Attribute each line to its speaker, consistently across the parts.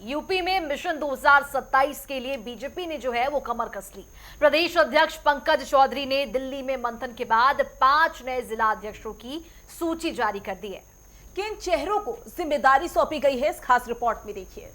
Speaker 1: UP में mission 2027 के लिए बीजेपी ने जो है वो कमर कस ली। प्रदेश अध्यक्ष पंकज चौधरी ने दिल्ली में मंथन के बाद 5 नए जिला अध्यक्षों की सूची जारी कर दी है।
Speaker 2: किन चेहरों को जिम्मेदारी सौंपी गई है, इस खास रिपोर्ट में देखिए।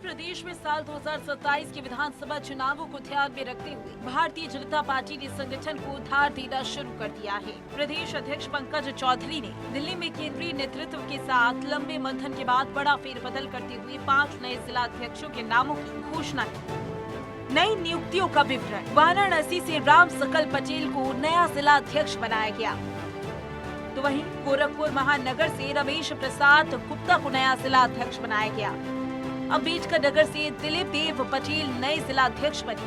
Speaker 3: प्रदेश में साल 2027 के विधानसभा चुनावों को ध्यान में रखते हुए भारतीय जनता पार्टी ने संगठन को धार देना शुरू कर दिया है। प्रदेश अध्यक्ष पंकज चौधरी ने दिल्ली में केंद्रीय नेतृत्व के साथ लंबे मंथन के बाद बड़ा फेरबदल करते हुए 5 नए जिला अध्यक्षों के नामों की घोषणा की। नई नियुक्तियों का विवरण। वाराणसी से राम सकल पटेल को नया जिला अध्यक्ष बनाया गया, तो वहीं गोरखपुर महानगर से रमेश प्रसाद गुप्ता को नया जिला अध्यक्ष बनाया गया। अम्बेडकर नगर से दिलीप देव पटेल नए जिला अध्यक्ष बने।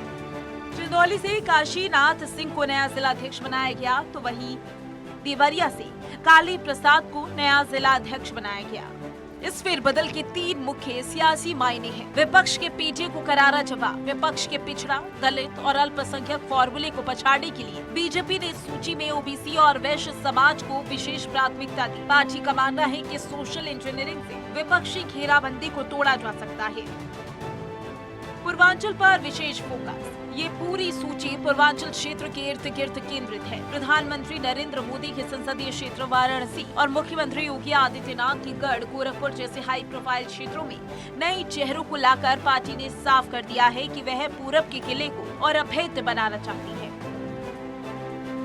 Speaker 3: चंदौली से काशीनाथ सिंह को नया जिला अध्यक्ष बनाया गया, तो वहीं देवरिया से काली प्रसाद को नया जिला अध्यक्ष बनाया गया। इस फेरबदल के 3 मुख्य सियासी मायने हैं। विपक्ष के पीछे को करारा जवाब। विपक्ष के पिछड़ा, दलित और अल्पसंख्यक फॉर्मूले को पछाड़ने के लिए बीजेपी ने सूची में ओबीसी और वैश्य समाज को विशेष प्राथमिकता दी। पार्टी का मानना है कि सोशल इंजीनियरिंग से विपक्षी घेराबंदी को तोड़ा जा सकता है। पूर्वांचल पर विशेष फोकस। ये पूरी सूची पूर्वांचल क्षेत्र के इर्द गिर्द केंद्रित है। प्रधानमंत्री नरेंद्र मोदी के संसदीय क्षेत्र वाराणसी और मुख्यमंत्री योगी आदित्यनाथ के गढ़ गोरखपुर जैसे हाई प्रोफाइल क्षेत्रों में नए चेहरों को लाकर पार्टी ने साफ कर दिया है कि वह पूरब के किले को और अभेद्य बनाना चाहती है।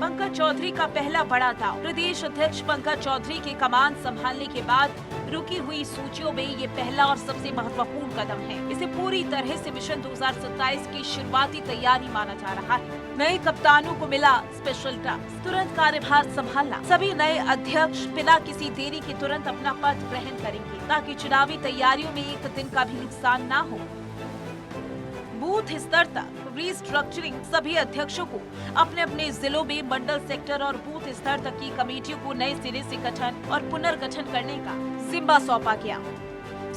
Speaker 3: पंकज चौधरी का पहला बड़ा दांव। प्रदेश अध्यक्ष पंकज चौधरी के कमान संभालने के बाद रुकी हुई सूचियों में ये पहला और सबसे महत्वपूर्ण कदम है। इसे पूरी तरह से मिशन 2027 की शुरुआती तैयारी माना जा रहा है। नए कप्तानों को मिला स्पेशल टास्क, तुरंत कार्यभार संभालना। सभी नए अध्यक्ष बिना किसी देरी के तुरंत अपना पद ग्रहण करेंगे ताकि चुनावी तैयारियों में एक दिन का भी नुकसान न हो। बूथ स्तर तक रीस्ट्रक्चरिंग। सभी अध्यक्षों को अपने अपने जिलों में मंडल, सेक्टर और बूथ स्तर तक की कमेटियों को नए सिरे से गठन और पुनर्गठन करने का जिम्मा सौंपा गया।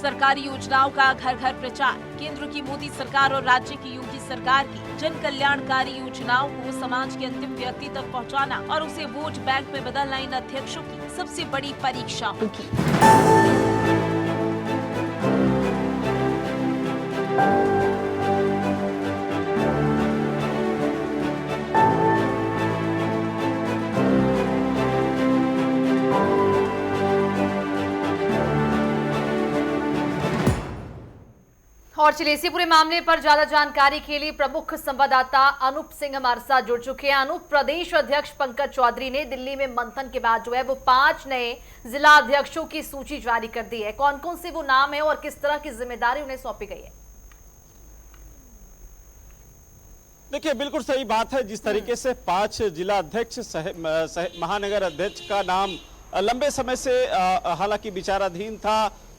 Speaker 3: सरकारी योजनाओं का घर घर प्रचार। केंद्र की मोदी सरकार और राज्य की योगी सरकार की जन कल्याणकारी योजनाओं को समाज के अंतिम व्यक्ति तक पहुंचाना और उसे वोट बैंक में बदलना इन अध्यक्षों की सबसे बड़ी परीक्षा होगी।
Speaker 1: और चलिए इसी पूरे मामले पर ज्यादा जानकारी के लिए प्रमुख संवाददाता अनूप सिंह हमारे साथ जुड़ चुके हैं। अनूप, प्रदेश अध्यक्ष पंकज चौधरी ने दिल्ली में मंथन के बाद जो है वो 5 नए जिला अध्यक्षों की सूची जारी कर दी है। कौन कौन से वो नाम है और किस तरह की जिम्मेदारी उन्हें सौंपी गई है?
Speaker 4: देखिए, बिल्कुल सही बात है। जिस तरीके से 5 जिला अध्यक्ष महानगर अध्यक्ष का नाम लंबे समय से हालांकि विचाराधीन था,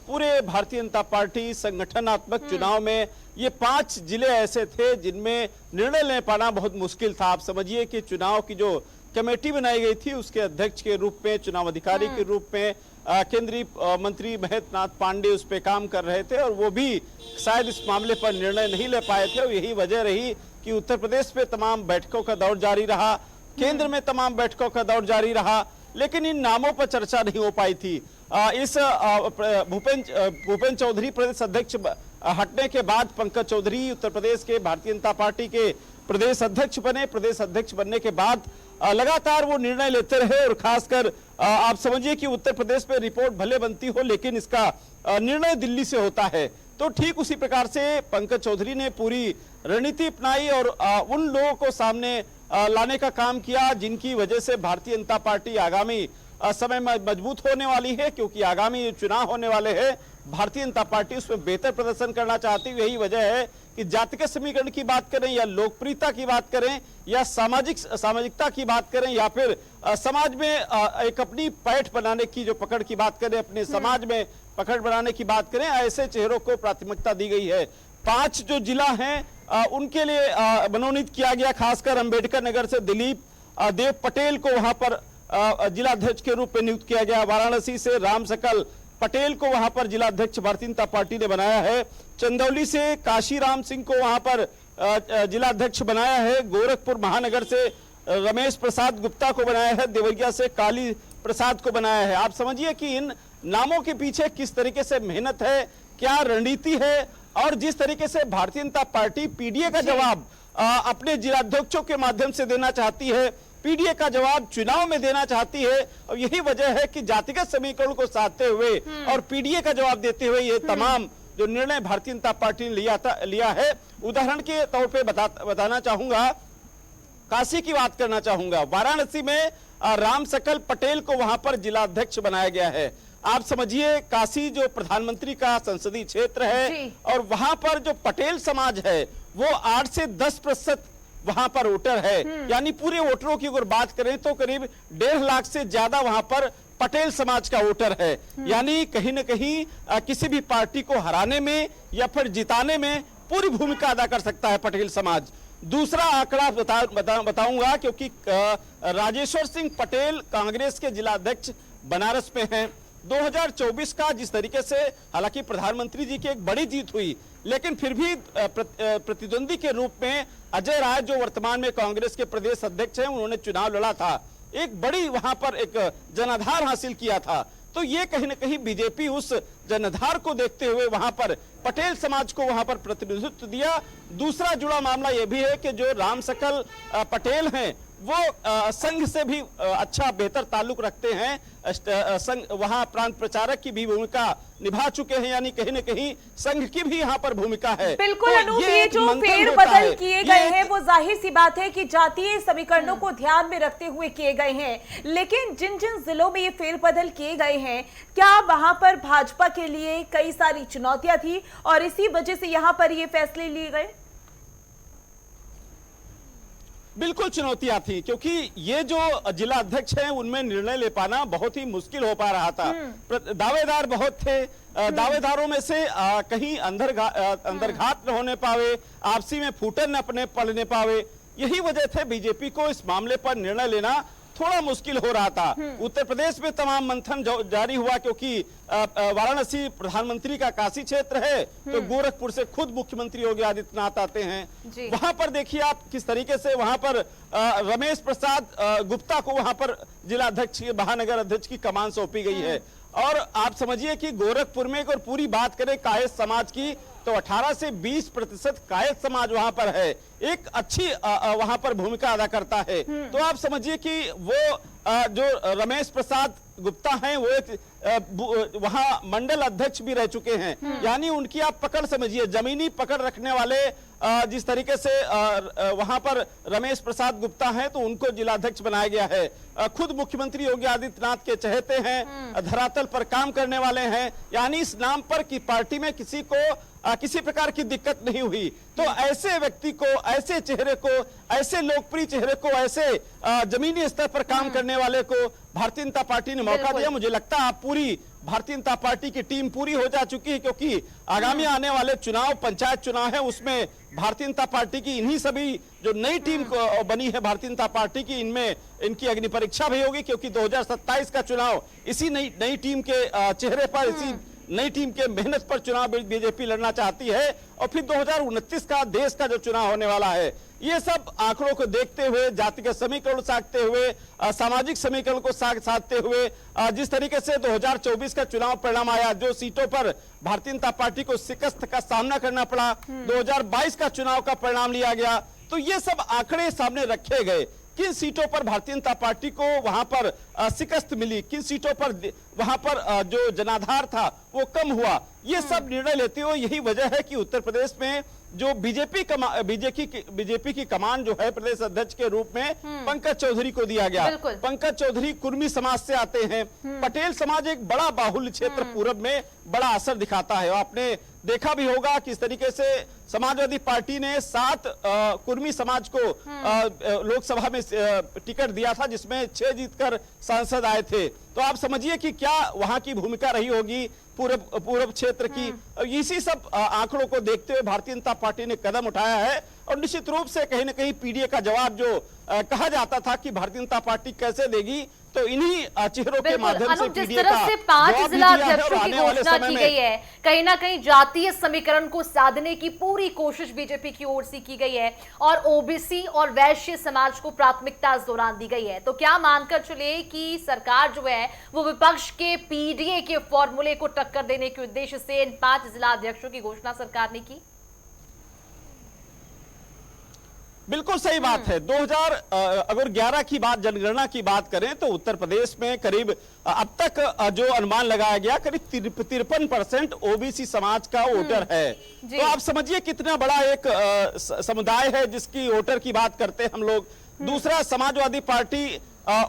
Speaker 4: पूरे भारतीय जनता पार्टी संगठनात्मक चुनाव में ये 5 जिले ऐसे थे जिनमें निर्णय ले पाना बहुत मुश्किल था। आप समझिए कि चुनाव की जो कमेटी बनाई गई थी उसके अध्यक्ष के रूप में, चुनाव अधिकारी के रूप में केंद्रीय मंत्री महेंद्र नाथ पांडे उस पर काम कर रहे थे और वो भी शायद इस मामले पर निर्णय नहीं ले पाए थे। और यही वजह रही कि उत्तर प्रदेश में तमाम बैठकों का दौर जारी रहा, केंद्र में तमाम बैठकों का दौर जारी रहा, लेकिन इन नामों पर चर्चा नहीं हो पाई थी। इस भूपेंद्र चौधरी प्रदेश अध्यक्ष हटने के बाद पंकज चौधरी उत्तर प्रदेश के भारतीय जनता पार्टी के प्रदेश अध्यक्ष बने। प्रदेश अध्यक्ष बनने के बाद लगातार वो निर्णय लेते रहे और खासकर आप समझिए कि उत्तर प्रदेश में रिपोर्ट भले बनती हो लेकिन इसका निर्णय दिल्ली से होता है। तो ठीक उसी प्रकार से पंकज चौधरी ने पूरी रणनीति अपनाई और उन लोगों को सामने लाने का काम किया जिनकी वजह से भारतीय जनता पार्टी आगामी समय में मजबूत होने वाली है, क्योंकि आगामी चुनाव होने वाले हैं। भारतीय जनता पार्टी उसमें बेहतर प्रदर्शन करना चाहती है। यही वजह है कि जातिगत समीकरण की बात करें या लोकप्रियता की बात करें या सामाजिकता की बात करें या फिर समाज में एक अपनी पैठ बनाने की जो पकड़ की बात करें, अपने समाज में पकड़ बनाने की बात करें, ऐसे चेहरों को प्राथमिकता दी गई है। 5 जो जिला हैं उनके लिए मनोनीत किया गया, खासकर अंबेडकर नगर से दिलीप देव पटेल को वहां पर जिलाध्यक्ष के रूप में नियुक्त किया गया। वाराणसी से राम सकल पटेल को वहां पर जिलाध्यक्ष भारतीय जनता पार्टी ने बनाया है। चंदौली से काशीराम सिंह को वहां पर जिलाध्यक्ष बनाया है। गोरखपुर महानगर से रमेश प्रसाद गुप्ता को बनाया है। देवरिया से काली प्रसाद को बनाया है। आप समझिए कि इन नामों के पीछे किस तरीके से मेहनत है, क्या रणनीति है, और जिस तरीके से भारतीय जनता पार्टी पीडीए का जवाब अपने जिलाध्यक्षों के माध्यम से देना चाहती है, पीडीए का जवाब चुनाव में देना चाहती है। और यही वजह है कि जातिगत समीकरण को साधते हुए और पीडीए का जवाब देते हुए ये तमाम जो निर्णय भारतीय जनता पार्टी ने लिया है। उदाहरण के तौर पे बताना चाहूंगा, काशी की बात करना चाहूंगा। वाराणसी में राम सकल पटेल को वहां पर जिलाध्यक्ष बनाया गया है। आप समझिए, काशी जो प्रधानमंत्री का संसदीय क्षेत्र है और वहां पर जो पटेल समाज है वो 8 से 10% वहां पर वोटर है। यानी पूरे वोटरों की अगर बात करें तो करीब 1.5 लाख से ज्यादा वहां पर पटेल समाज का वोटर है। यानी कहीं न कहीं किसी भी पार्टी को हराने में या फिर जिताने में पूरी भूमिका अदा कर सकता है पटेल समाज। दूसरा आंकड़ा बताऊंगा, क्योंकि राजेश्वर सिंह पटेल कांग्रेस के जिलाध्यक्ष बनारस में हैं। 2024 का जिस तरीके से हालांकि प्रधानमंत्री जी की एक बड़ी जीत हुई, लेकिन फिर भी प्रतिद्वंदी के रूप में अजय राय जो वर्तमान में कांग्रेस के प्रदेश अध्यक्ष हैं, उन्होंने चुनाव लड़ा था, एक बड़ी वहां पर एक जनाधार हासिल किया था। तो ये कहीं न कहीं बीजेपी उस जनाधार को देखते हुए वहां पर पटेल समाज को वहां पर प्रतिनिधित्व दिया। दूसरा जुड़ा मामला यह भी है कि जो राम सकल पटेल हैं वो संघ से भी अच्छा बेहतर ताल्लुक रखते हैं। संघ वहां प्रांत प्रचारक की भी भूमिका निभा चुके हैं, यानी कहीं न कहीं संघ की भी यहाँ पर भूमिका है।
Speaker 2: बिल्कुल
Speaker 4: तो
Speaker 2: अनूप, ये जो फेरबदल किए गए हैं वो जाहिर सी बात है कि जातीय समीकरणों को ध्यान में रखते हुए किए गए हैं। लेकिन जिन जिन जिलों में ये फेरबदल किए गए हैं, क्या वहां पर भाजपा के लिए कई सारी चुनौतियां थी और इसी वजह से यहाँ पर ये फैसले लिए गए?
Speaker 4: बिल्कुल चुनौतियां थी, क्योंकि ये जो जिला अध्यक्ष हैं उनमें निर्णय ले पाना बहुत ही मुश्किल हो पा रहा था। दावेदार बहुत थे। दावेदारों में से कहीं अंदरघात न होने पावे, आपसी में फूटन न अपने पड़ने पावे, यही वजह थे बीजेपी को इस मामले पर निर्णय लेना थोड़ा मुश्किल हो रहा था। उत्तर प्रदेश में तमाम मंथन जारी हुआ, क्योंकि वाराणसी प्रधानमंत्री का काशी क्षेत्र है, तो गोरखपुर से खुद मुख्यमंत्री योगी आदित्यनाथ आते हैं। वहां पर देखिए आप किस तरीके से वहां पर रमेश प्रसाद गुप्ता को वहां पर जिला अध्यक्ष महानगर अध्यक्ष की कमान सौंपी गई है। और आप समझिए कि गोरखपुर में अगर पूरी बात करें कायस्थ समाज की, तो 18 से 20% कायस्थ समाज वहां पर है, एक अच्छी वहां पर भूमिका अदा करता है। तो आप समझिए कि वो जो रमेश प्रसाद गुप्ता हैं वो एक वहां मंडल अध्यक्ष भी रह चुके हैं। यानी उनकी आप पकड़ समझिए, जमीनी पकड़ रखने वाले जिस तरीके से वहां पर रमेश प्रसाद गुप्ता हैं, तो उनको जिलाध्यक्ष बनाया गया है। खुद मुख्यमंत्री योगी आदित्यनाथ के चहेते हैं, धरातल पर काम करने वाले हैं। यानी इस नाम पर कि पार्टी में किसी को किसी प्रकार की दिक्कत नहीं हुई। तो ऐसे व्यक्ति को, ऐसे चेहरे को, ऐसे लोकप्रिय चेहरे को, ऐसे जमीनी स्तर पर काम करने वाले को भारतीय जनता पार्टी ने मौका दिया। मुझे लगता है पूरी भारतीय जनता पार्टी की टीम पूरी हो जा चुकी है, क्योंकि आगामी आने वाले चुनाव पंचायत चुनाव है, उसमें भारतीय जनता पार्टी की इन्हीं सभी जो नई टीम बनी है भारतीय जनता पार्टी की, इनमें इनकी अग्नि परीक्षा भी होगी, क्योंकि 2027 का चुनाव इसी नई टीम के चेहरे पर, इसी नई टीम के मेहनत पर चुनाव बीजेपी लड़ना चाहती है। और फिर 2029 का देश का जो चुनाव होने वाला है, ये सब आंकड़ों को देखते हुए, जातिगत समीकरण साधते हुए, सामाजिक समीकरण को साधते हुए, जिस तरीके से 2024 का चुनाव परिणाम आया, जो सीटों पर भारतीय जनता पार्टी को शिकस्त का सामना करना पड़ा, 2022 का चुनाव का परिणाम लिया गया, तो ये सब आंकड़े सामने रखे गए। किन सीटों पर भारतीय जनता पार्टी को वहां पर शिकस्त मिली, किन सीटों पर वहां पर जो जनाधार था वो कम हुआ, ये सब निर्णय लेते हुए यही वजह है कि उत्तर प्रदेश में जो बीजेपी की कमान जो है प्रदेश अध्यक्ष के रूप में पंकज चौधरी को दिया गया। पंकज चौधरी कुर्मी समाज से आते हैं। पटेल समाज एक बड़ा बाहुल्य क्षेत्र पूरब में बड़ा असर दिखाता है। आपने देखा भी होगा किस तरीके से समाजवादी पार्टी ने 7 कुर्मी समाज को लोकसभा में टिकट दिया था, जिसमें 6 जीतकर सांसद आए थे। तो आप समझिए कि क्या वहां की भूमिका रही होगी पूरब क्षेत्र की। इसी सब आंकड़ों को देखते हुए भारतीय जनता पार्टी ने कदम उठाया है। और निश्चित रूप से कहीं न कहीं पीडीए का जवाब जो कहा जाता था कि भारतीय जनता पार्टी कैसे देगी, तो इन्हीं चेहरों के
Speaker 1: बिल्कुल
Speaker 4: माध्यम से
Speaker 1: अनुप, जिस
Speaker 4: पीडीए
Speaker 1: तरह
Speaker 4: का
Speaker 1: से 5
Speaker 4: जवाब भी
Speaker 1: जिला
Speaker 4: दिया है और
Speaker 1: अध्यक्षों की
Speaker 4: आने वाले
Speaker 1: घोषणा
Speaker 4: समय
Speaker 1: की
Speaker 4: में
Speaker 1: गई है, कहीं ना कहीं जातीय समीकरण को साधने की पूरी कोशिश बीजेपी की ओर से की गई है और ओबीसी और वैश्य समाज को प्राथमिकता इस दौरान दी गई है। तो क्या मानकर चले कि सरकार जो है वो विपक्ष के पीडीए के फॉर्मूले को टक्कर देने के उद्देश्य से इन 5 जिला अध्यक्षों की घोषणा सरकार ने की?
Speaker 4: बिल्कुल सही बात है। 2011 की बात, जनगणना की बात करें तो उत्तर प्रदेश में करीब अब तक जो अनुमान लगाया गया करीब 53% ओबीसी समाज का वोटर है। तो आप समझिए कितना बड़ा एक समुदाय है जिसकी वोटर की बात करते हैं हम लोग। दूसरा, समाजवादी पार्टी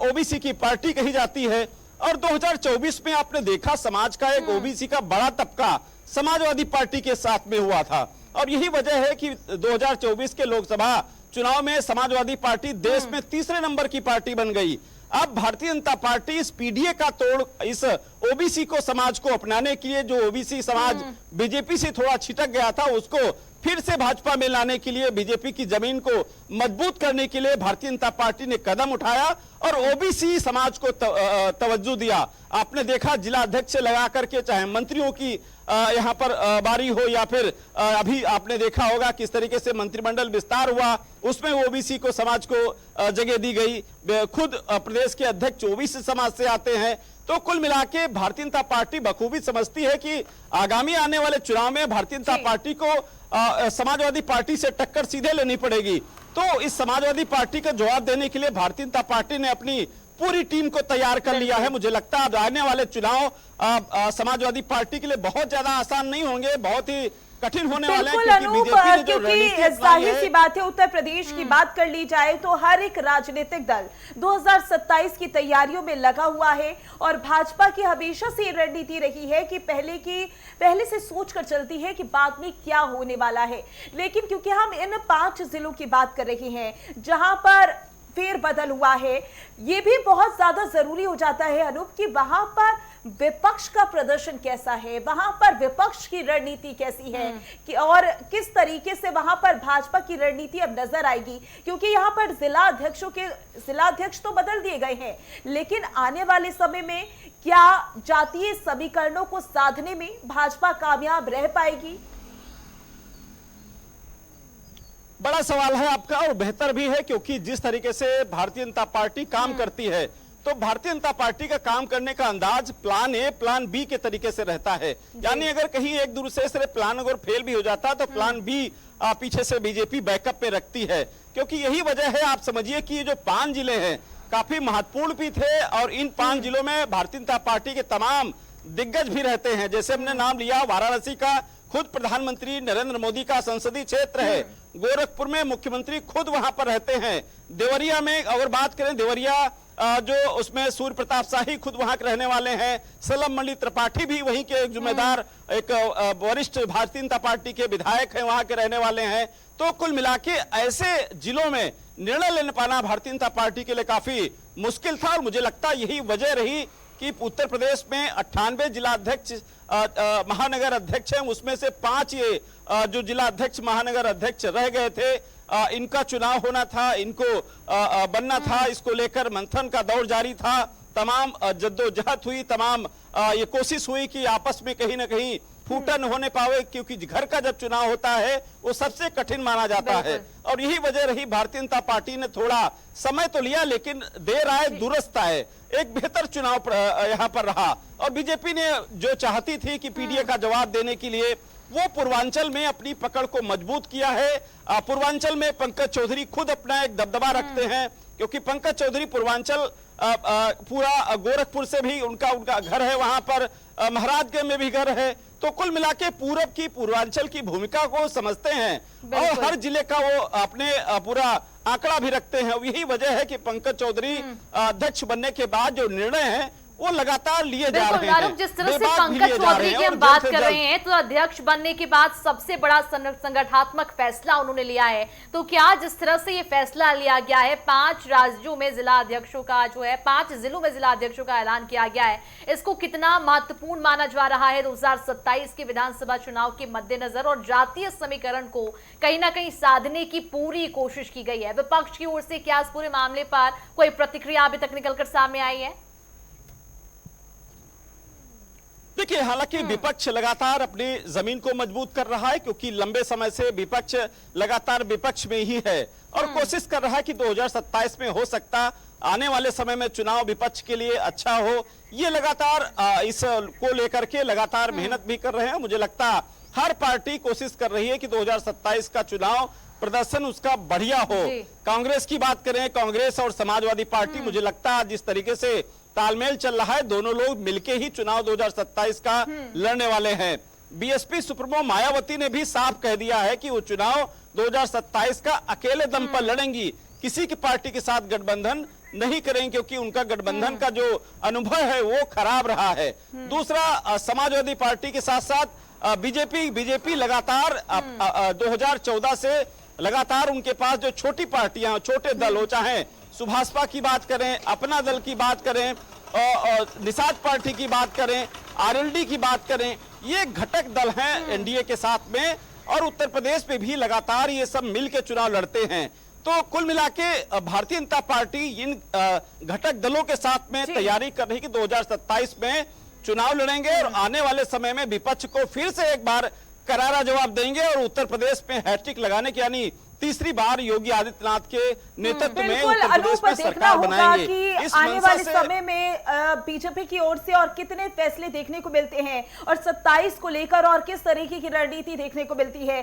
Speaker 4: ओबीसी की पार्टी कही जाती है और 2024 में आपने देखा समाज का एक ओबीसी का बड़ा तबका समाजवादी पार्टी के साथ में हुआ था और यही वजह है कि 2024 के लोकसभा चुनाव में समाजवादी पार्टी देश में तीसरे नंबर की पार्टी बन गई। अब भारतीय जनता पार्टी इस पीडीए का तोड़ इस ओबीसी को समाज को अपनाने के लिए, जो ओबीसी समाज बीजेपी से थोड़ा छिटक गया था, उसको फिर से भाजपा में लाने के लिए, बीजेपी की जमीन को मजबूत करने के लिए भारतीय जनता पार्टी ने कदम उठाया और ओबीसी समाज को तवज्जो दिया। आपने देखा जिला अध्यक्ष से लगा करके, चाहे मंत्रियों की यहाँ पर बारी हो या फिर अभी आपने देखा होगा किस तरीके से मंत्रिमंडल विस्तार हुआ, उसमें ओबीसी को समाज को जगह दी गई। खुद प्रदेश के अध्यक्ष ओबीसी समाज से आते हैं। तो कुल मिला के भारतीय जनता पार्टी बखूबी समझती है कि आगामी आने वाले चुनाव में भारतीय जनता पार्टी को समाजवादी पार्टी से टक्कर सीधे लेनी पड़ेगी। तो इस समाजवादी पार्टी का जवाब देने के लिए भारतीय जनता पार्टी ने अपनी पूरी टीम को तैयार कर लिया है। मुझे लगता है आने वाले चुनाव समाजवादी पार्टी के लिए बहुत ज्यादा आसान नहीं होंगे, बहुत ही कठिन होने वाले हैं,
Speaker 2: क्योंकि जाहिर सी बात है उत्तर प्रदेश की बात कर ली जाए तो हर एक राजनीतिक दल 2027 की तैयारियों में लगा हुआ है और भाजपा की हमेशा से रणनीति रही है कि पहले से सोच कर चलती है कि बाद में क्या होने वाला है। लेकिन क्योंकि हम इन 5 जिलों की बात कर रहे हैं जहां पर फेरबदल हुआ है, ये भी बहुत ज्यादा जरूरी हो जाता है अनूप कि वहां पर विपक्ष का प्रदर्शन कैसा है, वहां पर विपक्ष की रणनीति कैसी है कि और किस तरीके से वहां पर भाजपा की रणनीति अब नजर आएगी। क्योंकि यहां पर जिला अध्यक्ष तो बदल दिए गए हैं, लेकिन आने वाले समय में क्या जातीय समीकरणों को साधने में भाजपा कामयाब रह पाएगी?
Speaker 4: बड़ा सवाल है आपका और बेहतर भी है, क्योंकि जिस तरीके से भारतीय जनता पार्टी काम करती है तो भारतीय जनता पार्टी का काम करने का अंदाज प्लान ए प्लान बी के तरीके से रहता है। यानी अगर कहीं एक दूसरे से प्लान अगर फेल भी हो जाता तो प्लान बी पीछे से बीजेपी बैकअप पे रखती है। क्योंकि यही वजह है, आप समझिए कि ये जो 5 जिले हैं काफी महत्वपूर्ण भी थे और इन 5 जिलों में भारतीय जनता पार्टी के तमाम दिग्गज भी रहते हैं। जैसे हमने नाम लिया वाराणसी का, खुद प्रधानमंत्री नरेंद्र मोदी का संसदीय क्षेत्र है। गोरखपुर में मुख्यमंत्री खुद वहां पर रहते हैं। देवरिया में अगर बात करें, देवरिया जो उसमें सूर्य प्रताप शाही खुद वहां के रहने वाले हैं। सलम मंडी त्रिपाठी भी वहीं के एक जिम्मेदार, एक वरिष्ठ भारतीय जनता पार्टी के विधायक हैं, वहां के रहने वाले हैं। तो कुल मिला के ऐसे जिलों में निर्णय लेने पाना भारतीय जनता पार्टी के लिए काफी मुश्किल था और मुझे लगता है यही वजह रही कि उत्तर प्रदेश में 98 जिला अध्यक्ष महानगर अध्यक्ष हैं, उसमें से 5 ये जो जिला अध्यक्ष महानगर अध्यक्ष रह गए थे, इनका चुनाव होना था, इनको बनना था। इसको लेकर मंथन का दौर जारी था, तमाम जद्दोजहद हुई, तमाम ये कोशिश हुई कि आपस में कहीं ना कहीं फूटा न होने पावे, क्योंकि घर का जब चुनाव होता है वो सबसे कठिन माना जाता है। और यही वजह रही, भारतीय जनता पार्टी ने थोड़ा समय तो लिया लेकिन देर आए दुरुस्त आए, एक बेहतर चुनाव यहाँ पर रहा। और बीजेपी ने जो चाहती थी कि पीडीए का जवाब देने के लिए, वो पूर्वांचल में अपनी पकड़ को मजबूत किया है। पूर्वांचल में पंकज चौधरी खुद अपना एक दबदबा रखते हैं, क्योंकि पंकज चौधरी पूर्वांचल पूरा गोरखपुर से भी उनका घर है, वहां पर महाराजगंज में भी घर है। तो कुल मिला के पूरब की पूर्वांचल की भूमिका को समझते हैं और हर जिले का वो अपने पूरा आंकड़ा भी रखते हैं। यही वजह है कि पंकज चौधरी अध्यक्ष बनने के बाद जो निर्णय है वो लगातार लिए जा
Speaker 1: बिल्कुल
Speaker 4: रहे हैं।
Speaker 1: आरोप जिस तरह से
Speaker 4: बेबाक भी
Speaker 1: पंकज
Speaker 4: लिए जा
Speaker 1: चौधरी
Speaker 4: रहे हैं
Speaker 1: की
Speaker 4: और
Speaker 1: हम बात
Speaker 4: जल्द से
Speaker 1: कर रहे
Speaker 4: जल्द
Speaker 1: हैं तो अध्यक्ष बनने के बाद सबसे बड़ा संगठनात्मक फैसला उन्होंने लिया है। तो क्या जिस तरह से ये फैसला लिया गया है, 5 राज्यों में जिला अध्यक्षों का जो है 5 जिलों में जिला अध्यक्षों का ऐलान किया गया है, इसको कितना महत्वपूर्ण माना जा रहा है 2027 के विधानसभा चुनाव के मद्देनजर? और जातीय समीकरण को कहीं ना कहीं साधने की पूरी कोशिश की गई है। विपक्ष की ओर से क्या इस पूरे मामले पर कोई प्रतिक्रिया अभी तक निकलकर सामने आई है?
Speaker 4: देखिए, हालांकि विपक्ष लगातार अपनी जमीन को मजबूत कर रहा है, क्योंकि लंबे समय से विपक्ष लगातार विपक्ष में ही है और कोशिश कर रहा है कि 2027 में हो सकता आने वाले समय में चुनाव विपक्ष के लिए अच्छा हो। ये लगातार इस को लेकर के लगातार मेहनत भी कर रहे हैं। मुझे लगता हर पार्टी कोशिश कर रही है कि 2027 का चुनाव प्रदर्शन उसका बढ़िया हो। कांग्रेस की बात करें, कांग्रेस और समाजवादी पार्टी, मुझे लगता है जिस तरीके से तालमेल चल रहा है, दोनों लोग मिलके ही चुनाव 2027 का लड़ने वाले हैं। बीएसपी सुप्रीमो मायावती ने भी साफ कह दिया है कि वो चुनाव 2027 का अकेले दम पर लड़ेंगी, किसी की पार्टी के साथ गठबंधन नहीं करेंगे, क्योंकि उनका गठबंधन का जो अनुभव है वो खराब रहा है। दूसरा, समाजवादी पार्टी के साथ साथ बीजेपी लगातार 2014 से लगातार उनके पास जो छोटी पार्टियां, छोटे दल हो, चाहे सुभाषपा की बात करें, अपना दल की बात करें, निषाद पार्टी की बात करें, आरएलडी की बात करें, ये घटक दल हैं एनडीए के साथ में, और उत्तर प्रदेश में भी लगातार ये सब मिलकर चुनाव लड़ते हैं। तो कुल मिला के भारतीय जनता पार्टी इन घटक दलों के साथ में तैयारी कर रही कि 2027 में चुनाव लड़ेंगे और आने वाले समय में विपक्ष को फिर से एक बार करारा जवाब देंगे और उत्तर प्रदेश में हैट्रिक लगाने की, यानी तीसरी बार योगी आदित्यनाथ के नेतृत्व में उत्तर प्रदेश में सरकार बनाएंगे।
Speaker 2: कि आने वाले समय में बीजेपी की ओर से और कितने फैसले देखने को मिलते हैं और 27 को लेकर और किस तरीके की रणनीति देखने को मिलती है।